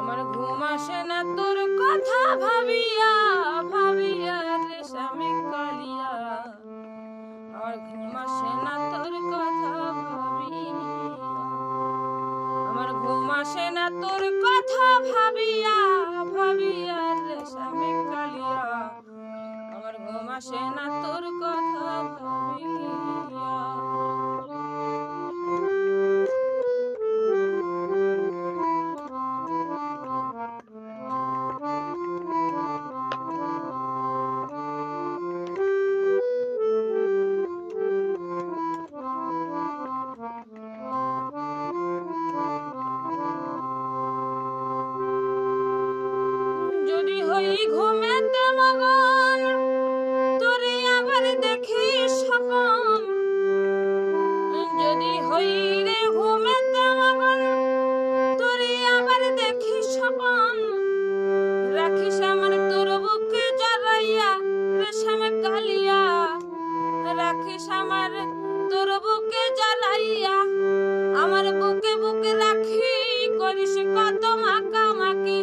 আমার ঘুম আসে না তোর কথা ভাবিয়া ভাবিয়া রে স্বামী কালিয়া। আমার ঘুম আসে না তোর কথা ভাবিয়া, আমার ঘুম আসে না তোর কথা ভাবিয়া ভাবিয়া রে স্বামী কালিয়া। আমার ঘুম আসে না তোর কথা ভাবিয়া। যদি হই ঘুমেতে মগন তোরে আবার দেখি স্বপন, যদি হই রে ঘুমেতে মগন তোরে আবার দেখি স্বপন, রাখিস আমার তোর বুকে জড়াইয়া রেশমে কালিয়া। রাখিস আমার তোর বুকে জড়াইয়া, আমার বুকে বুকে রাখি করিস কত মাকামাকি।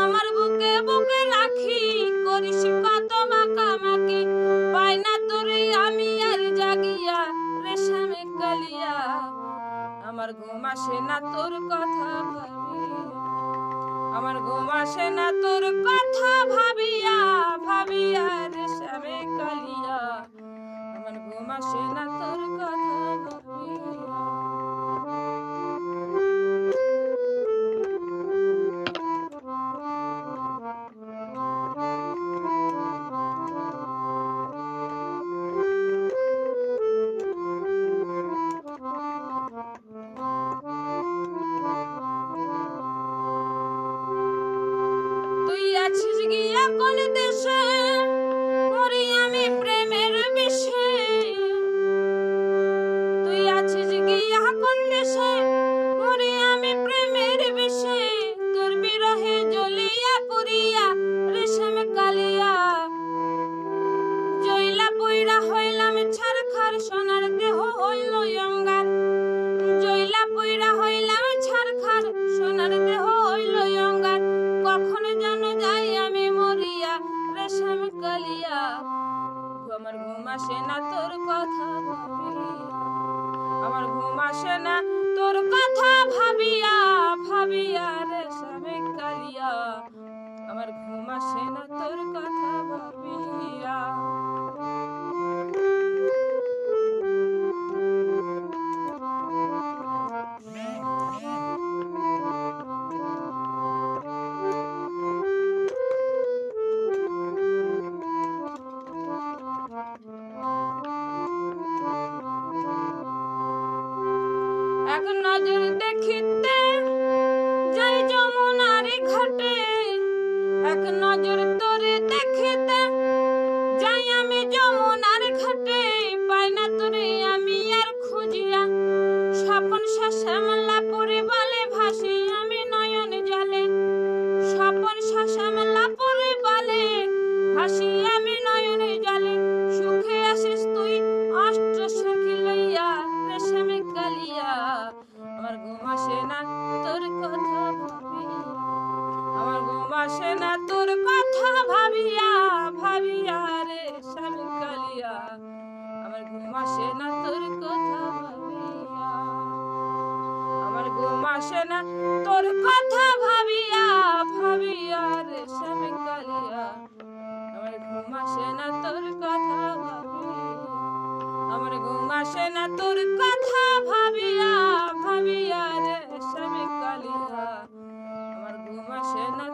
আমার বুকে বুকে রাখি করিস কত মাকামাকি, পাই না তোরে আমি আর জাগিয়া রেশমে কালিয়া। আমার ঘুম আসে না তোর কথা ভাবিয়া, আমার ঘুম আসে না তোর কথা ভাবিয়া ভাবিয়া রেশমে কালিয়া। আমার ঘুম আসে না তোর কথা ভাবিয়া। তুই আছিস গিয়া কোন দেশে মরি আমি প্রেমের বিষে। তুই আছিস গিয়া কোন দেশে মরি আমি প্রেমের বিষে। তোর বিরহে জ্বলিয়া পুরিয়া রেশমে কালিয়া। জইলা পইড়া হইলাম ছারখার সোনার দেহ হইল অঙ্গার। জইলা পইড়া হইলাম ছারখার সোনার দেহ হইল অঙ্গার। কখন যেন যাই আমি মরিয়া রেশমে কালিয়া। আমার ঘুম আসে না তোর কথা ভাবিয়া, আমার ঘুম আসে না তোর কথা ভাবিয়া ভাবিয়া রেশমে কালিয়া। আমার ঘুম আসে না তোর কথা ভাবিয়া। এক নজর দেখিতে যাই যমুনার ঘাটে, এক নজর তোরে দেখিতে যাই আমি যমুনার ঘাটে। পাই না তোরে আমি আর খুঁজিয়া, স্বপন শ্যামলা পরে বালে ভাসি আমি নয়ন জলে। স্বপন শ্যামলা পরে বালে ভাসি আমি নয়ন জলে। সুখে আসিস তুই অষ্ট সখী লইয়া রেশমে কালিয়া। আমার ঘুম আসে না তোর কথা ভাবিয়া, আমার ঘুম আসে না তোর কথা ভাবিয়া ভাবিয়া রেশমে কালিয়া। আমার ঘুম আসে না তোর কথা ভাবিয়া, আমার ঘুম আসে না তোর কথা ভাবিয়া ভাবিয়া রেশমে কালিয়া। আমার ঘুম আসে না তোর কথা ভাবিয়া, আমার ঘুম আসে না তোর কথা ভাবিয়া ভাবিয়া রেশমে কালিয়া। আমার ঘুম আসে না।